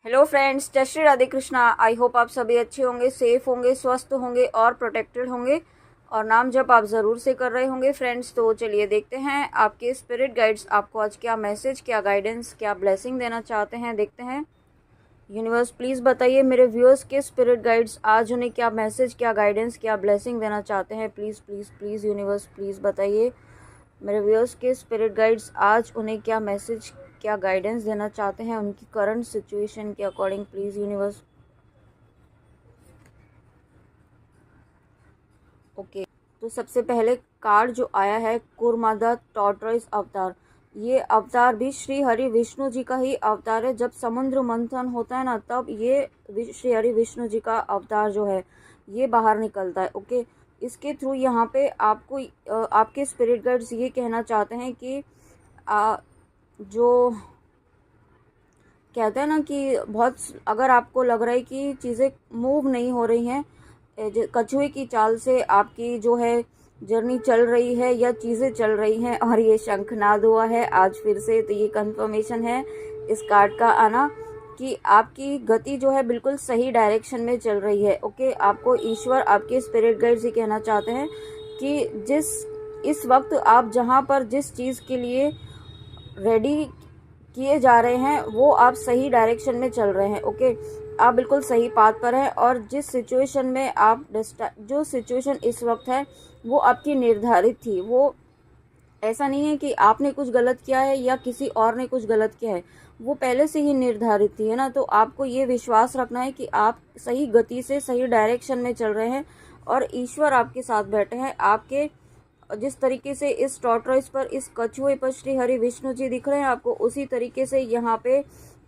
Hello friends, जय Shri Radhe Krishna. I hope आप सभी अच्छे होंगे, सेफ होंगे, स्वस्थ होंगे और प्रोटेक्टेड होंगे और नाम जप आप ज़रूर से कर रहे होंगे फ्रेंड्स। तो चलिए देखते हैं आपके स्पिरिट गाइड्स आपको आज क्या मैसेज, क्या गाइडेंस, क्या ब्लेसिंग देना चाहते हैं। देखते हैं। यूनिवर्स प्लीज़ बताइए मेरे व्यूअर्स के स्पिरिट गाइड्स आज उन्हें क्या मैसेज, क्या गाइडेंस, क्या ब्लेसिंग देना चाहते हैं। Please please please universe please बताइए मेरे व्यूअर्स के स्पिरिट गाइड्स आज उन्हें क्या मैसेज, क्या गाइडेंस देना चाहते हैं उनकी करंट सिचुएशन के अकॉर्डिंग। Please universe. ओके, तो सबसे पहले कार्ड जो आया है कुर्मादा टॉर्टॉइस अवतार। ये अवतार भी श्री हरि विष्णु जी का ही अवतार है। जब समुद्र मंथन होता है ना, तब ये श्री हरि विष्णु जी का अवतार जो है ये बाहर निकलता है। ओके, इसके थ्रू यहाँ पे आपको आपके स्पिरिट गाइड्स ये कहना चाहते हैं कि जो कहते हैं ना कि बहुत, अगर आपको लग रहा है कि चीज़ें मूव नहीं हो रही हैं, कछुए की चाल से आपकी जो है जर्नी चल रही है या चीज़ें चल रही हैं, और ये शंखनाद हुआ है आज फिर से, तो ये कंफर्मेशन है इस कार्ड का आना कि आपकी गति जो है बिल्कुल सही डायरेक्शन में चल रही है। ओके, आपको ईश्वर, आपके स्पिरिट गाइड्स ये कहना चाहते हैं कि इस वक्त आप जहाँ पर जिस चीज़ के लिए रेडी किए जा रहे हैं वो आप सही डायरेक्शन में चल रहे हैं। ओके, आप बिल्कुल सही पाथ पर हैं और जिस सिचुएशन में आप जो सिचुएशन इस वक्त है वो आपकी निर्धारित थी। वो ऐसा नहीं है कि आपने कुछ गलत किया है या किसी और ने कुछ गलत किया है, वो पहले से ही निर्धारित थी, है ना। तो आपको ये विश्वास रखना है कि आप सही गति से सही डायरेक्शन में चल रहे हैं और ईश्वर आपके साथ बैठे हैं। आपके जिस तरीके से इस टॉर्टॉइस पर, इस कछुए पर श्री हरि विष्णु जी दिख रहे हैं आपको, उसी तरीके से यहाँ पे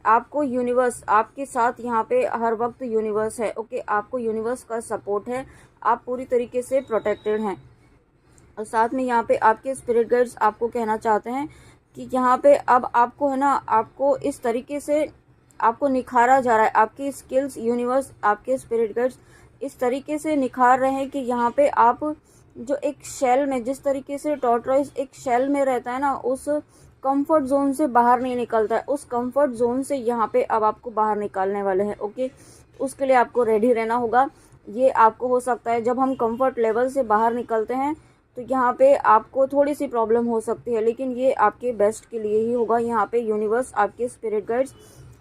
आपको यूनिवर्स आपके साथ यहाँ पे हर वक्त यूनिवर्स है। ओके, आपको यूनिवर्स का सपोर्ट है, आप पूरी तरीके से प्रोटेक्टेड हैं। और साथ में यहाँ पे आपके स्पिरिट गाइड्स आपको कहना चाहते हैं कि यहाँ पे अब आपको, है ना, आपको इस तरीके से आपको निखारा जा रहा है। आपकी स्किल्स यूनिवर्स, आपके स्पिरिट गाइड्स इस तरीके से निखार रहे हैं कि यहाँ पे आप जो एक शेल में, जिस तरीके से टॉर्टॉइस एक शेल में रहता है ना, उस कंफर्ट जोन से बाहर नहीं निकलता है, उस कंफर्ट जोन से यहाँ पे अब आपको बाहर निकालने वाले हैं। ओके, उसके लिए आपको रेडी रहना होगा। ये आपको हो सकता है जब हम कंफर्ट लेवल से बाहर निकलते हैं तो यहाँ पे आपको थोड़ी सी प्रॉब्लम हो सकती है, लेकिन ये आपके बेस्ट के लिए ही होगा। यहाँ पे यूनिवर्स, आपके स्पिरिट गाइड्स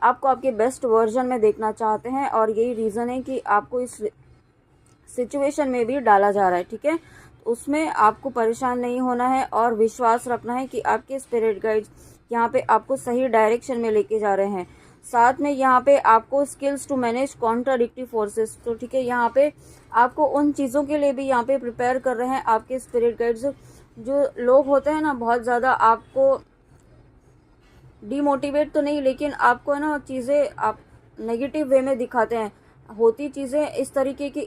आपको आपके बेस्ट वर्जन में देखना चाहते हैं और यही रीज़न है कि आपको इस सिचुएशन में भी डाला जा रहा है। ठीक है, उसमें आपको परेशान नहीं होना है और विश्वास रखना है कि आपके स्पिरिट गाइड्स यहाँ पे आपको सही डायरेक्शन में लेके जा रहे हैं। साथ में यहाँ पे आपको skills to manage contradictive forces, तो ठीक है, यहाँ पे आपको उन चीज़ों के लिए भी यहाँ पे प्रिपेयर कर रहे हैं आपके स्पिरिट गाइड्स। जो लोग होते हैं ना, बहुत ज़्यादा आपको डिमोटिवेट तो नहीं, लेकिन आपको, है ना, चीज़ें आप नेगेटिव वे में दिखाते हैं। होती चीज़ें इस तरीके की,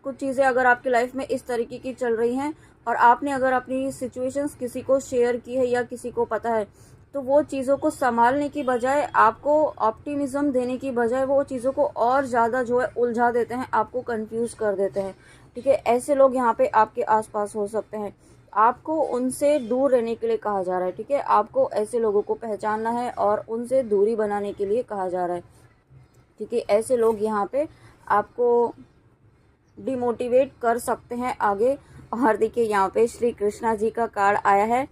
कुछ चीज़ें अगर आपकी लाइफ में इस तरीके की चल रही हैं और आपने अगर अपनी सिचुएशंस किसी को शेयर की है या किसी को पता है, तो वो चीज़ों को संभालने की बजाय, आपको ऑप्टिमिज्म देने की बजाय, वो चीज़ों को और ज़्यादा जो है उलझा देते हैं, आपको कंफ्यूज कर देते हैं। ठीक है, ऐसे लोग यहाँ पे आपके आसपास हो सकते हैं। आपको उनसे दूर रहने के लिए कहा जा रहा है। ठीक है, आपको ऐसे लोगों को पहचानना है और उनसे दूरी बनाने के लिए कहा जा रहा है। ठीक है, ऐसे लोग यहाँ पे आपको डिमोटिवेट कर सकते हैं आगे। और देखिए यहाँ पे श्री कृष्णा जी का कार्ड आया है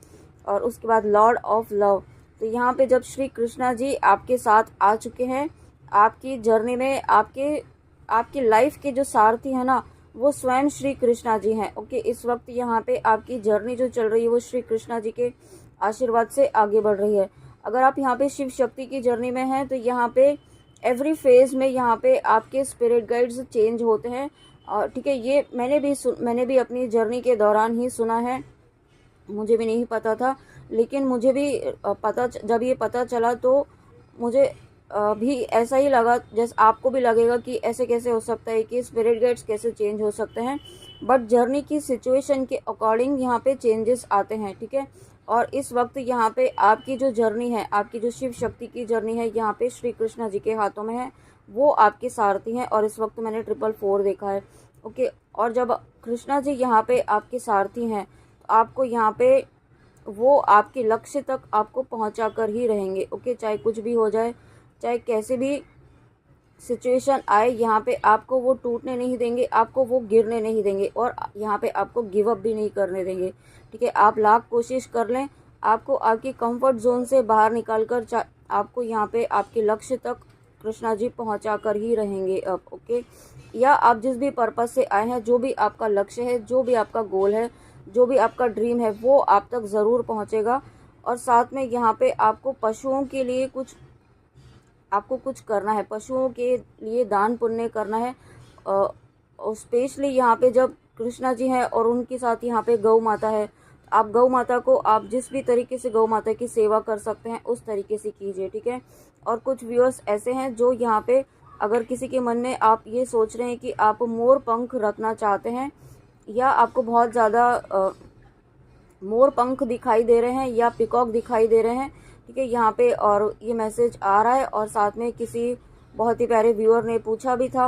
और उसके बाद लॉर्ड ऑफ लव। तो यहाँ पे जब श्री कृष्णा जी आपके साथ आ चुके हैं आपकी जर्नी में, आपकी लाइफ के जो सारथी है ना, वो स्वयं श्री कृष्णा जी हैं। ओके, इस वक्त यहाँ पे आपकी जर्नी जो चल रही है वो श्री कृष्णा जी के आशीर्वाद से आगे बढ़ रही है। अगर आप यहाँ पे शिव शक्ति की जर्नी में हैं तो यहाँ पे एवरी फेज में यहाँ पे आपके स्पिरिट गाइड्स चेंज होते हैं। और ठीक है, ये मैंने भी अपनी जर्नी के दौरान ही सुना है, मुझे भी नहीं पता था, लेकिन मुझे भी जब ये पता चला तो मुझे भी ऐसा ही लगा, जैसे आपको भी लगेगा कि ऐसे कैसे हो सकता है कि स्पिरिट गाइड्स कैसे चेंज हो सकते हैं। बट जर्नी की सिचुएशन के अकॉर्डिंग यहाँ पे चेंजेस आते हैं। ठीक है, और इस वक्त यहाँ पे आपकी जो जर्नी है, आपकी जो शिव शक्ति की जर्नी है, यहाँ पे श्री कृष्णा जी के हाथों में है, वो आपके सारथी हैं। और इस वक्त मैंने 444 देखा है। ओके, और जब कृष्णा जी यहाँ पे आपके सारथी हैं तो आपको यहाँ पे वो आपके लक्ष्य तक आपको पहुँचा कर ही रहेंगे। ओके, चाहे कुछ भी हो जाए, चाहे कैसे भी सिचुएशन आए, यहाँ पे आपको वो टूटने नहीं देंगे, आपको वो गिरने नहीं देंगे, और यहाँ पे आपको गिव अप भी नहीं करने देंगे। ठीक है, आप लाख कोशिश कर लें, आपको आपकी कंफर्ट जोन से बाहर निकाल कर आपको यहाँ पे आपके लक्ष्य तक कृष्णा जी पहुँचा कर ही रहेंगे अब। ओके, या आप जिस भी पर्पस से आए हैं, जो भी आपका लक्ष्य है, जो भी आपका गोल है, जो भी आपका ड्रीम है, वो आप तक ज़रूर पहुँचेगा। और साथ में यहाँ पे आपको पशुओं के लिए आपको कुछ करना है, पशुओं के लिए दान पुण्य करना है। और स्पेशली यहाँ पे जब कृष्णा जी हैं और उनके साथ यहाँ पे गौ माता है, आप गौ माता को आप जिस भी तरीके से गौ माता की सेवा कर सकते हैं उस तरीके से कीजिए। ठीक है, और कुछ व्यूअर्स ऐसे हैं जो यहाँ पे, अगर किसी के मन में आप ये सोच रहे हैं कि आप मोर पंख रखना चाहते हैं, या आपको बहुत ज़्यादा मोर पंख दिखाई दे रहे हैं या पिकॉक दिखाई दे रहे हैं, ठीक है, यहाँ पे और ये मैसेज आ रहा है। और साथ में किसी बहुत ही प्यारे व्यूअर ने पूछा भी था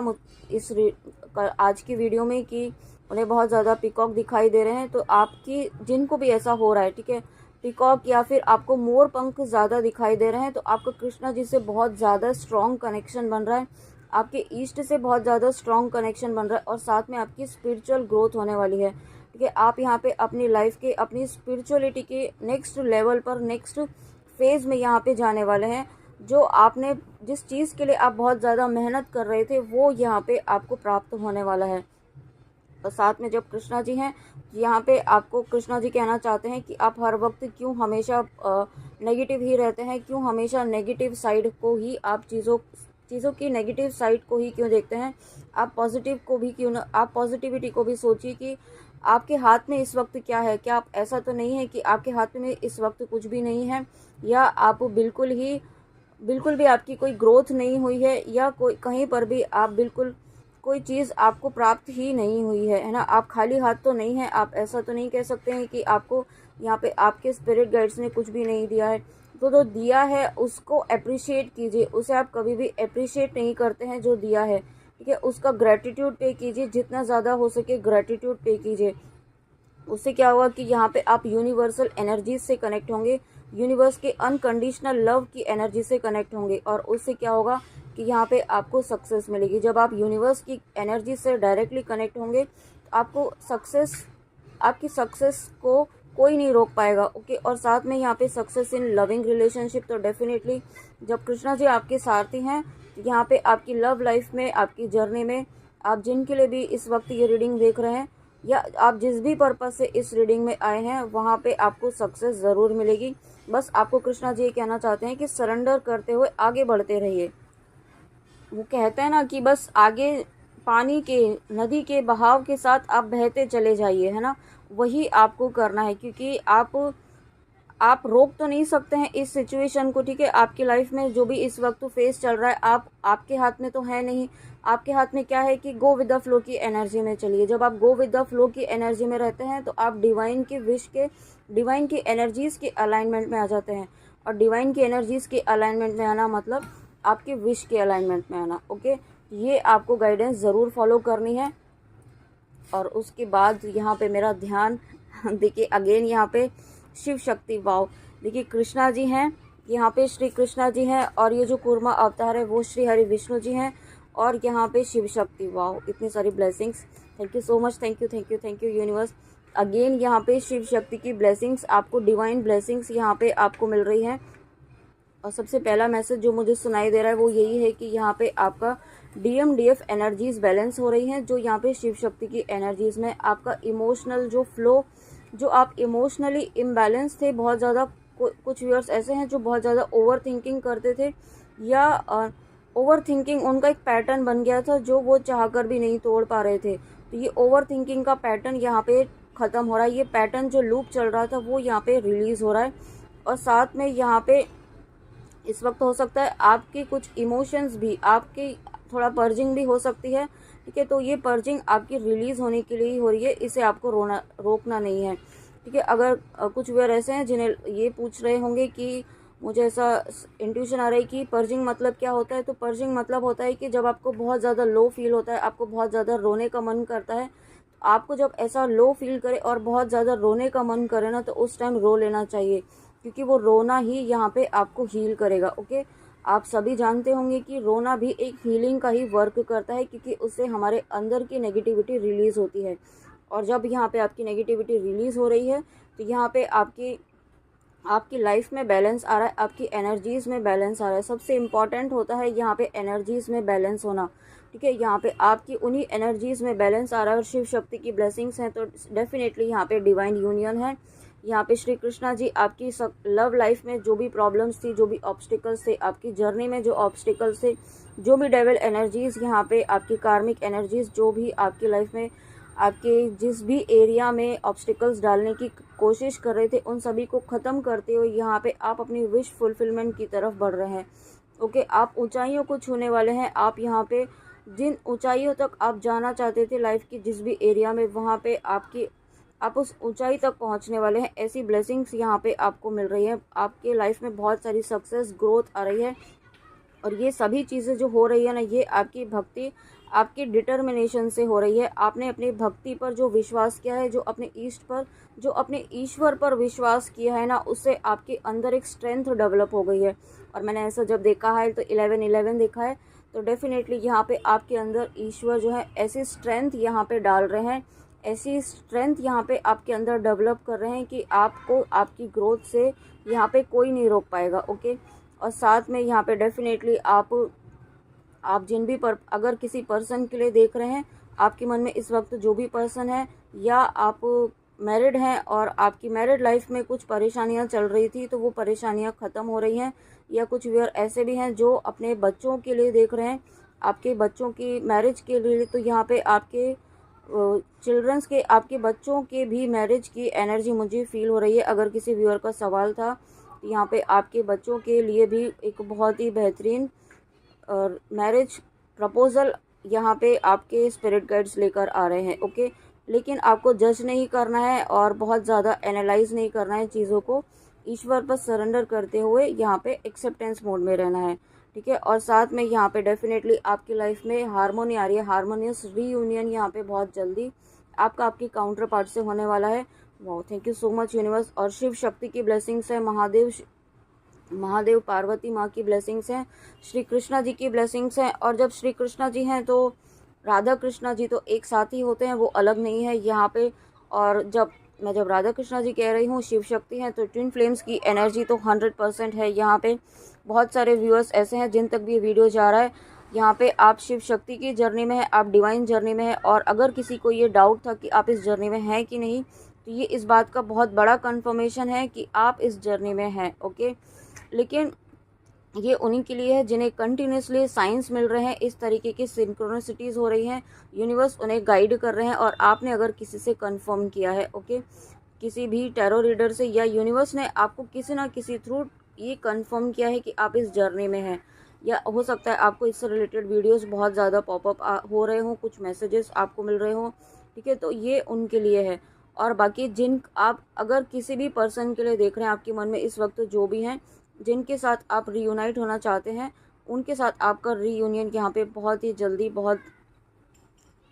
आज की वीडियो में कि उन्हें बहुत ज़्यादा पिकॉक दिखाई दे रहे हैं। तो आपकी जिनको भी ऐसा हो रहा है, ठीक है, पिकॉक या फिर आपको मोर पंख ज़्यादा दिखाई दे रहे हैं, तो आपका कृष्णा जी से बहुत ज़्यादा स्ट्रॉन्ग कनेक्शन बन रहा है, आपके ईस्ट से बहुत ज़्यादा स्ट्रॉन्ग कनेक्शन बन रहा है, और साथ में आपकी स्पिरिचुअल ग्रोथ होने वाली है। ठीक है, आप यहाँ पे अपनी लाइफ के, अपनी स्पिरिचुअलिटी के नेक्स्ट लेवल पर, नेक्स्ट फेज़ में यहाँ पे जाने वाले हैं। जो आपने, जिस चीज़ के लिए आप बहुत ज़्यादा मेहनत कर रहे थे, वो यहाँ पे आपको प्राप्त होने वाला है। और साथ में जब कृष्णा जी हैं, यहाँ पे आपको कृष्णा जी कहना चाहते हैं कि आप हर वक्त क्यों हमेशा नेगेटिव ही रहते हैं, क्यों हमेशा नेगेटिव साइड को ही आप चीज़ों की नेगेटिव साइड को ही क्यों देखते हैं, आप पॉजिटिव को भी क्यों ना, आप पॉजिटिविटी को भी सोचिए कि आपके हाथ में इस वक्त क्या है। क्या आप, ऐसा तो नहीं है कि आपके हाथ में इस वक्त कुछ भी नहीं है, या आप बिल्कुल भी आपकी कोई ग्रोथ नहीं हुई है, या कोई कहीं पर भी आप बिल्कुल कोई चीज़ आपको प्राप्त ही नहीं हुई है ना। आप खाली हाथ तो नहीं हैं, आप ऐसा तो नहीं कह सकते हैं कि आपको यहाँ पे आपके स्पिरिट गाइड्स ने कुछ भी नहीं दिया है। तो जो दिया है उसको अप्रिशिएट कीजिए, उसे आप कभी भी अप्रिशिएट नहीं करते हैं जो दिया है। ठीक है, उसका ग्रेटिट्यूड पे कीजिए, जितना ज़्यादा हो सके ग्रेटिट्यूड पे कीजिए। उससे क्या होगा कि यहाँ पे आप यूनिवर्सल एनर्जी से कनेक्ट होंगे, यूनिवर्स के अनकंडीशनल लव की एनर्जी से कनेक्ट होंगे, और उससे क्या होगा कि यहाँ पे आपको सक्सेस मिलेगी। जब आप यूनिवर्स की एनर्जी से डायरेक्टली कनेक्ट होंगे तो आपको आपकी सक्सेस को कोई नहीं रोक पाएगा। ओके, और साथ में यहाँ पे सक्सेस इन लविंग रिलेशनशिप, तो डेफिनेटली जब कृष्णा जी आपके सारथी हैं, यहाँ पे आपकी लव लाइफ में, आपकी जर्नी में, आप जिनके लिए भी इस वक्त ये रीडिंग देख रहे हैं, या आप जिस भी पर्पस से इस रीडिंग में आए हैं, वहाँ पे आपको सक्सेस ज़रूर मिलेगी। बस आपको कृष्णा जी ये कहना चाहते हैं कि सरेंडर करते हुए आगे बढ़ते रहिए। वो कहते हैं ना कि बस आगे पानी के, नदी के बहाव के साथ आप बहते चले जाइए, है ना, वही आपको करना है। क्योंकि आप रोक तो नहीं सकते हैं इस सिचुएशन को। ठीक है, आपकी लाइफ में जो भी इस वक्त फेस चल रहा है, आपके हाथ में तो है नहीं। आपके हाथ में क्या है कि गो विद द फ्लो की एनर्जी में चलिए। जब आप गो विद द फ्लो की एनर्जी में रहते हैं तो आप डिवाइन की एनर्जीज़ के अलाइनमेंट में आ जाते हैं। और डिवाइन की एनर्जीज़ के अलाइनमेंट में आना मतलब आपके विश के अलाइनमेंट में आना। ओके, ये आपको गाइडेंस ज़रूर फॉलो करनी है। और उसके बाद यहाँ पे मेरा ध्यान देखिए, अगेन यहाँ पे शिव शक्ति वाव, देखिए कृष्णा जी हैं, यहाँ पे श्री कृष्णा जी हैं, और ये जो कूर्मा अवतार है वो श्री हरि विष्णु जी हैं, और यहाँ पे शिव शक्ति वाव, इतनी सारी blessings. Thank you so much, thank you universe. Again यहाँ पे शिव शक्ति की ब्लेसिंग्स, आपको डिवाइन ब्लेसिंग्स यहाँ पे आपको मिल रही है। और सबसे पहला मैसेज जो मुझे सुनाई दे रहा है वो यही है कि यहाँ पे आपका DMDF एनर्जीज बैलेंस हो रही हैं। जो यहाँ पे शिव शक्ति की एनर्जीज में आपका इमोशनल जो फ्लो, जो आप इमोशनली इम्बैलेंस थे बहुत ज़्यादा, कुछ व्यूअर्स ऐसे हैं जो बहुत ज़्यादा ओवर थिंकिंग करते थे, या ओवर थिंकिंग उनका एक पैटर्न बन गया था जो वो चाहकर भी नहीं तोड़ पा रहे थे। तो ये ओवर थिंकिंग का पैटर्न यहाँ पे ख़त्म हो रहा है। ये पैटर्न जो लूप चल रहा था वो यहाँ पे रिलीज़ हो रहा है। और साथ में यहाँ पे इस वक्त हो सकता है आपके कुछ इमोशंस भी, आपकी थोड़ा पर्जिंग भी हो सकती है। ठीक है, तो ये पर्जिंग आपकी रिलीज़ होने के लिए ही हो रही है, इसे आपको रोकना नहीं है। ठीक है, अगर कुछ व्यूअर ऐसे हैं जिन्हें ये पूछ रहे होंगे कि मुझे ऐसा इंट्यूशन आ रहा है कि पर्जिंग मतलब क्या होता है, तो पर्जिंग मतलब होता है कि जब आपको बहुत ज़्यादा लो फील होता है, आपको बहुत ज़्यादा रोने का मन करता है, आपको जब ऐसा लो फील करे और बहुत ज़्यादा रोने का मन करे ना, तो उस टाइम रो लेना चाहिए, क्योंकि वो रोना ही यहाँ पे आपको हील करेगा। ओके, आप सभी जानते होंगे कि रोना भी एक हीलिंग का ही वर्क करता है, क्योंकि उससे हमारे अंदर की नेगेटिविटी रिलीज़ होती है। और जब यहाँ पे आपकी नेगेटिविटी रिलीज़ हो रही है तो यहाँ पे आपकी आपकी लाइफ में बैलेंस आ रहा है, आपकी एनर्जीज़ में बैलेंस आ रहा है। सबसे इम्पॉर्टेंट होता है यहाँ पे एनर्जीज़ में बैलेंस होना, ठीक है। यहाँ पे आपकी उन्हीं एनर्जीज़ में बैलेंस आ रहा है और शिव शक्ति की ब्लेसिंग्स हैं, तो डेफिनेटली यहाँ पे डिवाइन यूनियन है। यहाँ पे श्री कृष्णा जी आपकी लव लाइफ में जो भी प्रॉब्लम्स थी, जो भी ऑब्स्टिकल्स थे, आपकी जर्नी में जो ऑब्स्टिकल्स थे, जो भी डेविल एनर्जीज़, यहाँ पे आपकी कार्मिक एनर्जीज़ जो भी आपकी लाइफ में आपके जिस भी एरिया में ऑब्स्टिकल्स डालने की कोशिश कर रहे थे, उन सभी को ख़त्म करते हुए यहाँ पे आप अपनी विश फुलफिलमेंट की तरफ बढ़ रहे हैं। ओके, आप ऊंचाइयों को छूने वाले हैं। आप यहाँ पे जिन ऊंचाइयों तक आप जाना चाहते थे लाइफ की जिस भी एरिया में, वहाँ पे आप उस ऊंचाई तक पहुँचने वाले हैं। ऐसी ब्लेसिंग्स यहाँ पे आपको मिल रही है। आपके लाइफ में बहुत सारी सक्सेस, ग्रोथ आ रही है। और ये सभी चीज़ें जो हो रही है ना, ये आपकी भक्ति, आपकी डिटर्मिनेशन से हो रही है। आपने अपनी भक्ति पर जो विश्वास किया है, जो अपने ईश्वर पर विश्वास किया है ना, उससे आपके अंदर एक स्ट्रेंथ डेवलप हो गई है। और मैंने ऐसा जब देखा है तो 11-11 देखा है, तो डेफिनेटली यहाँ पे आपके अंदर ईश्वर जो है ऐसी स्ट्रेंथ यहाँ पे डाल रहे हैं, ऐसी स्ट्रेंथ यहाँ पे आपके अंदर डेवलप कर रहे हैं कि आपको आपकी ग्रोथ से यहाँ पे कोई नहीं रोक पाएगा। ओके, और साथ में यहाँ पे डेफिनेटली आप जिन भी अगर किसी पर्सन के लिए देख रहे हैं, आपके मन में इस वक्त जो भी पर्सन है, या आप मैरिड हैं और आपकी मैरिड लाइफ में कुछ परेशानियां चल रही थी, तो वो परेशानियां ख़त्म हो रही हैं। या कुछ व्यूअर ऐसे भी हैं जो अपने बच्चों के लिए देख रहे हैं, आपके बच्चों की मैरिज के लिए, तो यहाँ पे आपके आपके बच्चों के भी मैरिज की एनर्जी मुझे फील हो रही है। अगर किसी व्यूअर का सवाल था, तो यहाँ पे आपके बच्चों के लिए भी एक बहुत ही बेहतरीन मैरिज प्रपोज़ल यहाँ पे आपके स्पिरिट गाइड्स लेकर आ रहे हैं। ओके, लेकिन आपको जज नहीं करना है और बहुत ज़्यादा एनालाइज नहीं करना है चीज़ों को। ईश्वर पर सरेंडर करते हुए यहाँ पे एक्सेप्टेंस मोड में रहना है, ठीक है। और साथ में यहाँ पे डेफिनेटली आपकी लाइफ में हारमोनी आ रही है, हारमोनियस रीयूनियन यहाँ पे बहुत जल्दी आपकी काउंटर पार्ट से होने वाला है। Wow, thank you so much universe. और शिव शक्ति की ब्लेसिंग्स है, महादेव पार्वती माँ की ब्लेसिंग्स हैं, श्री कृष्णा जी की ब्लेसिंग्स हैं। और जब श्री कृष्णा जी हैं तो राधा कृष्णा जी तो एक साथ ही होते हैं, वो अलग नहीं है यहाँ पे। और जब राधा कृष्णा जी कह रही हूँ शिव शक्ति हैं, तो ट्विन फ्लेम्स की एनर्जी तो 100% है यहाँ पे। बहुत सारे व्यूअर्स ऐसे हैं जिन तक भी ये वीडियो जा रहा है, यहाँ पे आप शिव शक्ति की जर्नी में है, आप डिवाइन जर्नी में है। और अगर किसी को ये डाउट था कि आप इस जर्नी में हैं कि नहीं, तो ये इस बात का बहुत बड़ा कन्फर्मेशन है कि आप इस जर्नी में हैं। ओके, लेकिन ये उन्हीं के लिए है जिन्हें कंटिन्यूसली साइंस मिल रहे हैं, इस तरीके की सिंक्रोनिसिटीज़ हो रही हैं, यूनिवर्स उन्हें गाइड कर रहे हैं। और आपने अगर किसी से कंफर्म किया है, ओके, किसी भी टैरो रीडर से, या यूनिवर्स ने आपको किसी ना किसी थ्रू ये कंफर्म किया है कि आप इस जर्नी में हैं, या हो सकता है आपको इससे रिलेटेड वीडियोस बहुत ज़्यादा पॉपअप हो रहे हों, कुछ मैसेजेस आपको मिल रहे हों, ठीक है, तो ये उनके लिए है। और बाकी आप अगर किसी भी पर्सन के लिए देख रहे हैं, आपके मन में इस वक्त जो भी हैं, जिनके साथ आप रीयूनाइट होना चाहते हैं, उनके साथ आपका रीयूनियन यहाँ पे बहुत ही जल्दी, बहुत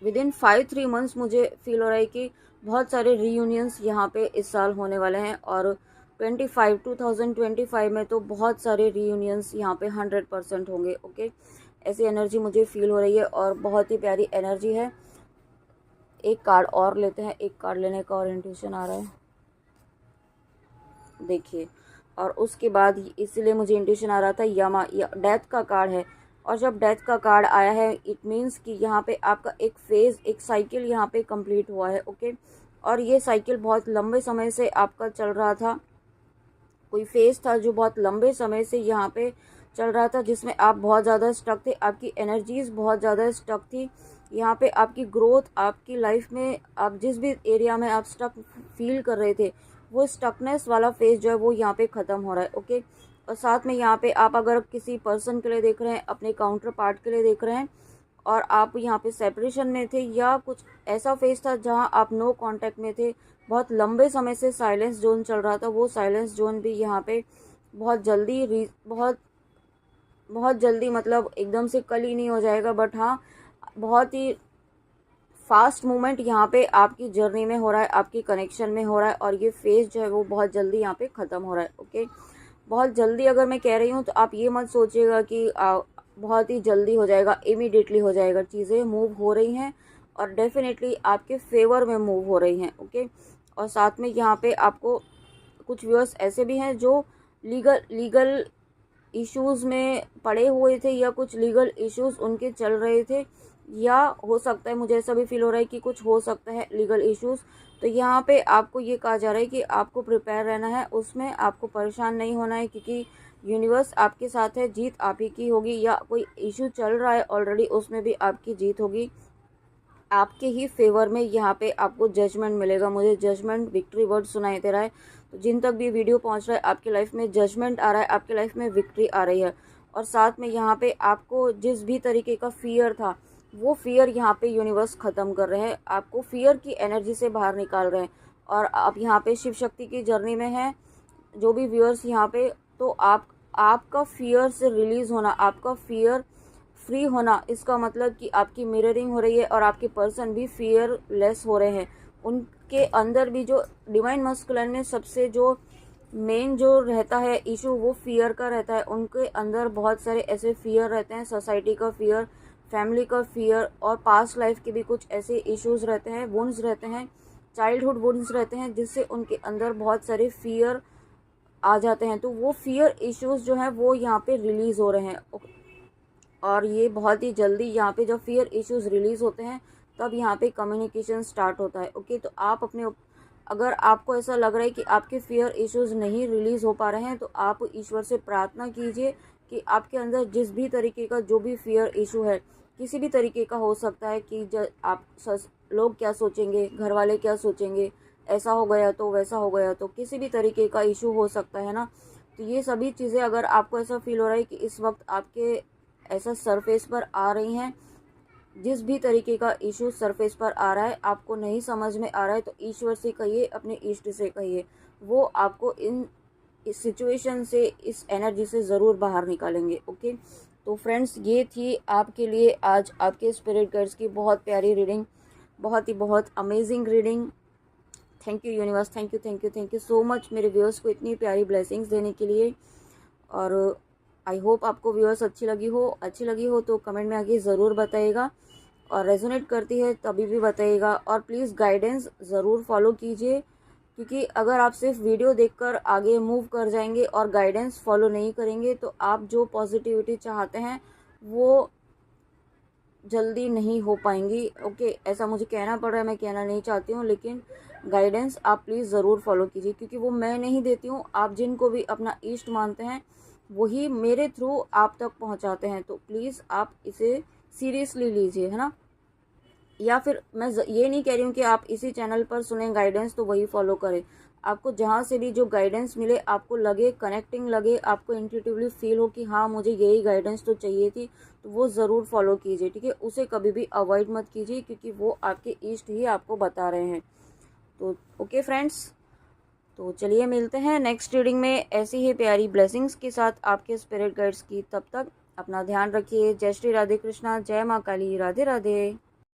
विदिन 5-3 मंथ्स मुझे फील हो रहा है कि बहुत सारे रीयूनियंस यहाँ पे इस साल होने वाले हैं। और 2025 में तो बहुत सारे रीयूनियंस यहाँ पे 100% होंगे। ओके, ऐसी एनर्जी मुझे फील हो रही है और बहुत ही प्यारी एनर्जी है। एक कार्ड और लेते हैं, एक कार्ड लेने का और इंट्यूशन आ रहा है, देखिए। और उसके बाद इसीलिए मुझे इंट्यूशन आ रहा था, डेथ का कार्ड है। और जब डेथ का कार्ड आया है, इट मीन्स कि यहाँ पे आपका एक फेज़, एक साइकिल यहाँ पे कंप्लीट हुआ है। ओके, और ये साइकिल बहुत लंबे समय से आपका चल रहा था, कोई फेज़ था जो बहुत लंबे समय से यहाँ पे चल रहा था, जिसमें आप बहुत ज़्यादा स्टक थे, आपकी एनर्जीज़ बहुत ज़्यादा स्टक थी। यहाँ पे आपकी ग्रोथ, आपकी लाइफ में आप जिस भी एरिया में आप स्टक फील कर रहे थे, वो स्टकनेस वाला फेज जो है वो यहाँ पे ख़त्म हो रहा है। ओके, और साथ में यहाँ पे आप अगर किसी पर्सन के लिए देख रहे हैं, अपने काउंटर पार्ट के लिए देख रहे हैं, और आप यहाँ पे सेपरेशन में थे, या कुछ ऐसा फेज था जहाँ आप नो कांटेक्ट में थे, बहुत लंबे समय से साइलेंस जोन चल रहा था, वो साइलेंस जोन भी यहाँ पे बहुत जल्दी मतलब एकदम से कल ही नहीं हो जाएगा, बट हाँ बहुत ही फास्ट मूवमेंट यहाँ पे आपकी जर्नी में हो रहा है, आपकी कनेक्शन में हो रहा है। और ये फेज जो है वो बहुत जल्दी यहाँ पे ख़त्म हो रहा है। ओके, बहुत जल्दी अगर मैं कह रही हूँ तो आप ये मत सोचिएगा कि बहुत ही जल्दी हो जाएगा, इमीडिएटली हो जाएगा। चीज़ें मूव हो रही हैं और डेफिनेटली आपके फेवर में मूव हो रही हैं, ओके। और साथ में यहाँ पे आपको कुछ व्यूअर्स ऐसे भी हैं जो लीगल इश्यूज़ में पड़े हुए थे, या कुछ लीगल इश्यूज़ उनके चल रहे थे, या हो सकता है, मुझे ऐसा भी फील हो रहा है कि कुछ हो सकता है लीगल इश्यूज़। तो यहाँ पे आपको ये कहा जा रहा है कि आपको प्रिपेयर रहना है, उसमें आपको परेशान नहीं होना है, क्योंकि यूनिवर्स आपके साथ है, जीत आप ही की होगी। या कोई इशू चल रहा है ऑलरेडी, उसमें भी आपकी जीत होगी, आपके ही फेवर में यहाँ पे आपको जजमेंट मिलेगा। मुझे जजमेंट, विक्ट्री वर्ड सुनाई दे रहा है। तो जिन तक भी वीडियो पहुँच रहा है, आपकी लाइफ में जजमेंट आ रहा है, आपकी लाइफ में विक्ट्री आ रही है। और साथ में यहाँ पे आपको जिस भी तरीके का फियर था, वो फियर यहाँ पे यूनिवर्स ख़त्म कर रहे हैं, आपको फियर की एनर्जी से बाहर निकाल रहे हैं। और आप यहाँ पे शिव शक्ति की जर्नी में हैं, जो भी व्यूअर्स यहाँ पे, तो आपका फियर से रिलीज़ होना, आपका फियर फ्री होना, इसका मतलब कि आपकी मिररिंग हो रही है और आपके पर्सन भी फियरलेस हो रहे हैं। उनके अंदर भी जो डिवाइन मस्कुलिन में सबसे जो मेन जो रहता है इशू, वो फियर का रहता है। उनके अंदर बहुत सारे ऐसे फियर रहते हैं, सोसाइटी का फियर, फैमिली का फियर, और पास्ट लाइफ के भी कुछ ऐसे इश्यूज़ रहते हैं, वुंड्स रहते हैं, चाइल्डहुड वुंड्स रहते हैं, जिससे उनके अंदर बहुत सारे फियर आ जाते हैं। तो वो फियर इश्यूज़ जो हैं वो यहाँ पे रिलीज़ हो रहे हैं, और ये बहुत ही जल्दी यहाँ पे जब फियर इश्यूज़ रिलीज़ होते हैं तब यहाँ पे कम्युनिकेशन स्टार्ट होता है, ओके। तो आप अगर आपको ऐसा लग रहा है कि आपके फियर इश्यूज़ नहीं रिलीज़ हो पा रहे हैं, तो आप ईश्वर से प्रार्थना कीजिए कि आपके अंदर जिस भी तरीके का जो भी फियर इशू है, किसी भी तरीके का हो सकता है कि लोग क्या सोचेंगे, घर वाले क्या सोचेंगे, ऐसा हो गया तो, वैसा हो गया तो, किसी भी तरीके का इशू हो सकता है ना। तो ये सभी चीज़ें अगर आपको ऐसा फील हो रहा है कि इस वक्त आपके ऐसा सरफेस पर आ रही हैं, जिस भी तरीके का इशू सरफेस पर आ रहा है, आपको नहीं समझ में आ रहा है, तो ईश्वर से कहिए, अपने इष्ट से कहिए, वो आपको इस सिचुएशन से, इस एनर्जी से ज़रूर बाहर निकालेंगे, ओके। तो फ्रेंड्स, ये थी आपके लिए आज आपके स्पिरिट गाइड्स की बहुत प्यारी रीडिंग, बहुत amazing reading. Thank you universe, thank you so much मेरे व्यूअर्स को इतनी प्यारी ब्लेसिंग्स देने के लिए। और आई होप आपको व्यूअर्स अच्छी लगी हो तो कमेंट में आके ज़रूर बताइएगा, और रेजोनेट करती है तभी भी बताइएगा। और प्लीज़ गाइडेंस ज़रूर फॉलो कीजिए, क्योंकि अगर आप सिर्फ वीडियो देखकर आगे मूव कर जाएंगे और गाइडेंस फॉलो नहीं करेंगे, तो आप जो पॉजिटिविटी चाहते हैं वो जल्दी नहीं हो पाएंगी, ओके। ऐसा मुझे कहना पड़ रहा है, मैं कहना नहीं चाहती हूँ, लेकिन गाइडेंस आप प्लीज़ ज़रूर फॉलो कीजिए, क्योंकि वो मैं नहीं देती हूँ, आप जिनको भी अपना इष्ट मानते हैं वही मेरे थ्रू आप तक पहुँचाते हैं। तो प्लीज़ आप इसे सीरियसली लीजिए, है ना। या फिर मैं ये नहीं कह रही हूँ कि आप इसी चैनल पर सुने गाइडेंस तो वही फॉलो करें। आपको जहाँ से भी जो गाइडेंस मिले, आपको लगे कनेक्टिंग लगे, आपको इंट्यूटिवली फील हो कि हाँ मुझे यही गाइडेंस तो चाहिए थी, तो वो ज़रूर फॉलो कीजिए, ठीक है। उसे कभी भी अवॉइड मत कीजिए, क्योंकि वो आपके इष्ट ही आपको बता रहे हैं। तो ओके फ्रेंड्स, तो चलिए मिलते हैं नेक्स्ट रीडिंग में ऐसी ही प्यारी ब्लेसिंग्स के साथ आपके स्पिरिट गाइड्स की। तब तक अपना ध्यान रखिए। जय श्री राधे कृष्णा, जय माँ काली, राधे राधे।